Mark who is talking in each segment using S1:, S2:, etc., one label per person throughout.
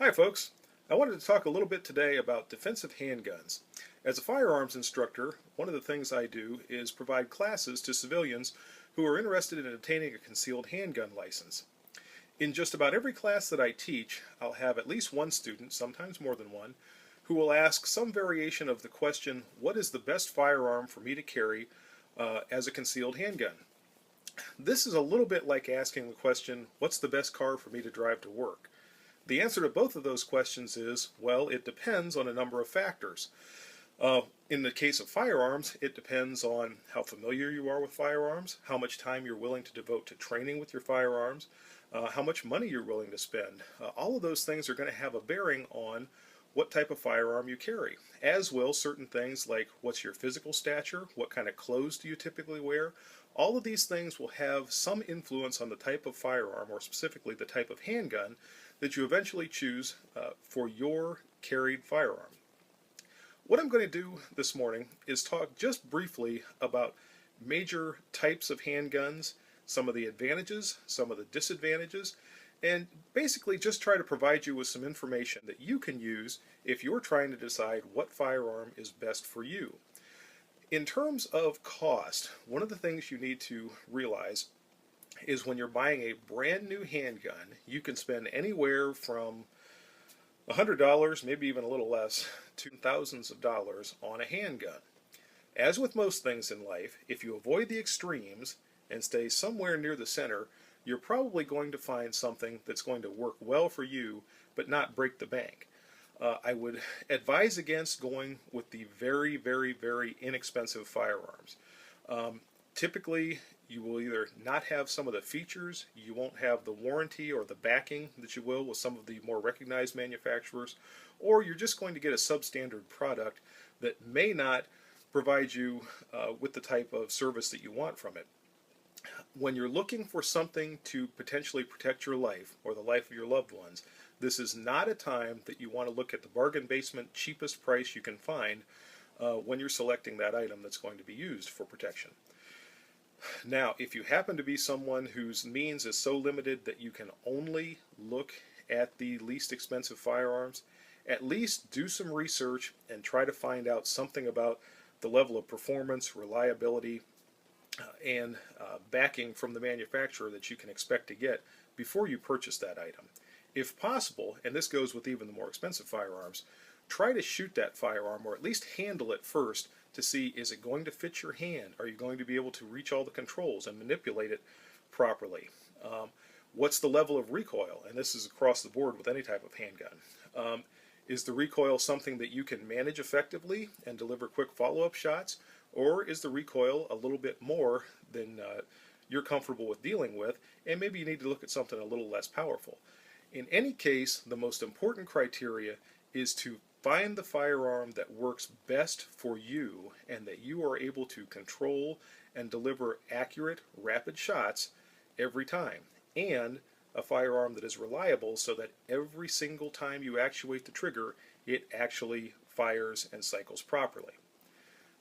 S1: Hi folks, I wanted to talk a little bit today about defensive handguns. As a firearms instructor, one of the things I do is provide classes to civilians who are interested in obtaining a concealed handgun license. In just about every class that I teach, I'll have at least one student, sometimes more than one, who will ask some variation of the question, what is the best firearm for me to carry as a concealed handgun? This is a little bit like asking the question, what's the best car for me to drive to work? The answer to both of those questions is, well, it depends on a number of factors. In the case of firearms, it depends on how familiar you are with firearms, how much time you're willing to devote to training with your firearms, how much money you're willing to spend. All of those things are going to have a bearing on what type of firearm you carry, as will certain things like what's your physical stature, what kind of clothes do you typically wear. All of these things will have some influence on the type of firearm, or specifically the type of handgun, that you eventually choose for your carried firearm. What I'm going to do this morning is talk just briefly about major types of handguns, some of the advantages, some of the disadvantages, and basically just try to provide you with some information that you can use if you're trying to decide what firearm is best for you. In terms of cost, one of the things you need to realize is when you're buying a brand new handgun, you can spend anywhere from $100, maybe even a little less, to thousands of dollars on a handgun. As with most things in life, if you avoid the extremes and stay somewhere near the center, you're probably going to find something that's going to work well for you but not break the bank. I would advise against going with the very, very, very inexpensive firearms. Typically, you will either not have some of the features, you won't have the warranty or the backing that you will with some of the more recognized manufacturers, or you're just going to get a substandard product that may not provide you with the type of service that you want from it. When you're looking for something to potentially protect your life or the life of your loved ones, this is not a time that you want to look at the bargain basement cheapest price you can find when you're selecting that item that's going to be used for protection. Now, if you happen to be someone whose means is so limited that you can only look at the least expensive firearms, at least do some research and try to find out something about the level of performance, reliability, and backing from the manufacturer that you can expect to get before you purchase that item. If possible, and this goes with even the more expensive firearms, try to shoot that firearm or at least handle it first to see, is it going to fit your hand? Are you going to be able to reach all the controls and manipulate it properly? What's the level of recoil? And this is across the board with any type of handgun. Is the recoil something that you can manage effectively and deliver quick follow-up shots? Or is the recoil a little bit more than you're comfortable with dealing with, and maybe you need to look at something a little less powerful? In any case, the most important criteria is to find the firearm that works best for you and that you are able to control and deliver accurate, rapid shots every time, and a firearm that is reliable so that every single time you actuate the trigger, it actually fires and cycles properly.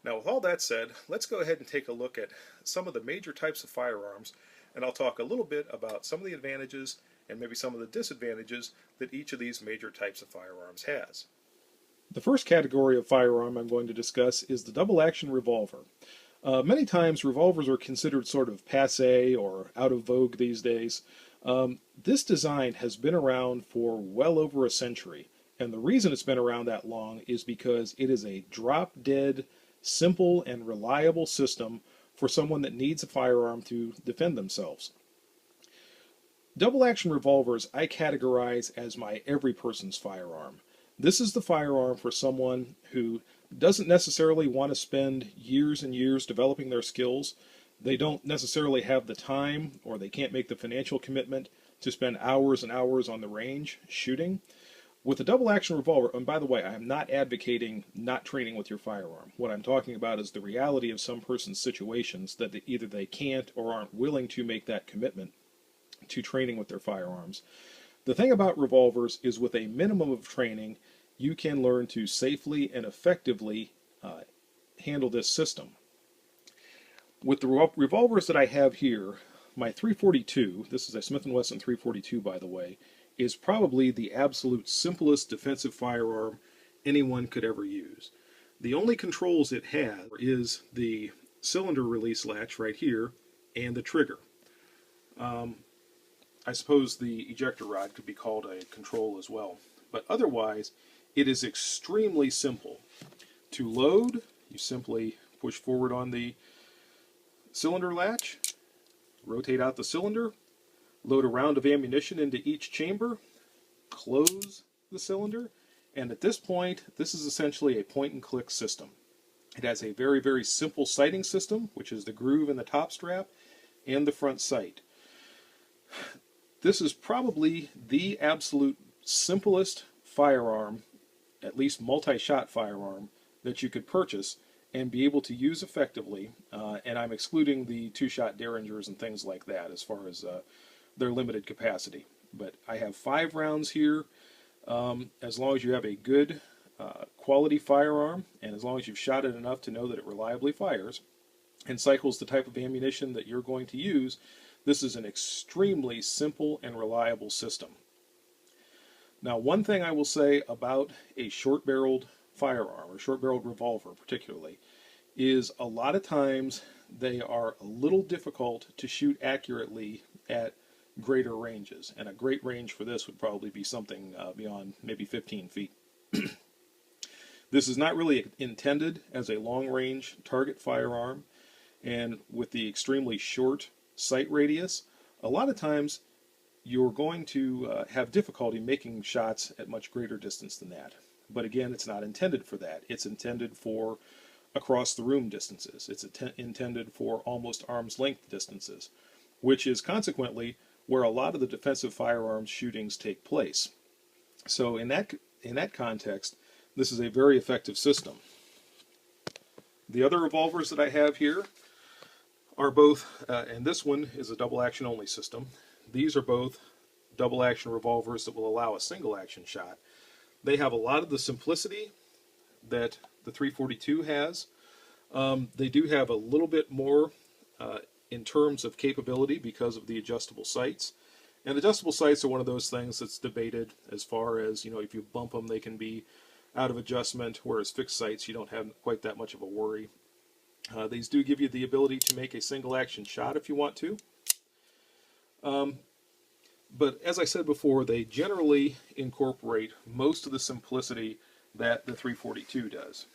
S1: Now, with all that said, let's go ahead and take a look at some of the major types of firearms, and I'll talk a little bit about some of the advantages and maybe some of the disadvantages that each of these major types of firearms has. The first category of firearm I'm going to discuss is the double-action revolver. Many times revolvers are considered sort of passé or out of vogue these days. This design has been around for well over a century, and the reason it's been around that long is because it is a drop-dead, simple and reliable system for someone that needs a firearm to defend themselves. Double-action revolvers I categorize as my every person's firearm. This is the firearm for someone who doesn't necessarily want to spend years and years developing their skills. They don't necessarily have the time, or they can't make the financial commitment to spend hours and hours on the range shooting. With a double-action revolver, and by the way, I am not advocating not training with your firearm. What I'm talking about is the reality of some person's situations that either they can't or aren't willing to make that commitment to training with their firearms. The thing about revolvers is with a minimum of training, you can learn to safely and effectively handle this system. With the revolvers that I have here, my .342, this is a Smith & Wesson .342 by the way, is probably the absolute simplest defensive firearm anyone could ever use. The only controls it has is the cylinder release latch right here and the trigger. I suppose the ejector rod could be called a control as well. But otherwise, it is extremely simple. To load, you simply push forward on the cylinder latch, rotate out the cylinder, load a round of ammunition into each chamber, close the cylinder, and at this point, this is essentially a point-and-click system. It has a very, very simple sighting system, which is the groove in the top strap and the front sight. This is probably the absolute simplest firearm, at least multi-shot firearm, that you could purchase and be able to use effectively, and I'm excluding the two-shot Derringers and things like that as far as their limited capacity. But I have 5 rounds here. As long as you have a good quality firearm, and as long as you've shot it enough to know that it reliably fires and cycles the type of ammunition that you're going to use, this is an extremely simple and reliable system. Now, one thing I will say about a short-barreled firearm, or short-barreled revolver particularly, is a lot of times they are a little difficult to shoot accurately at greater ranges, and a great range for this would probably be something beyond maybe 15 feet. This is not really intended as a long-range target firearm, and with the extremely short sight radius, a lot of times you're going to have difficulty making shots at much greater distance than that. But again, it's not intended for that. It's intended for across the room distances. It's intended for almost arm's length distances, which is consequently where a lot of the defensive firearms shootings take place. So in that context, this is a very effective system. The other revolvers that I have here are both, and this one is a double action only system. These are both double action revolvers that will allow a single action shot. They have a lot of the simplicity that the 342 has. They do have a little bit more in terms of capability because of the adjustable sights. And adjustable sights are one of those things that's debated as far as, if you bump them, they can be out of adjustment, whereas fixed sights, you don't have quite that much of a worry. These do give you the ability to make a single action shot if you want to. But as I said before, they generally incorporate most of the simplicity that the 342 does.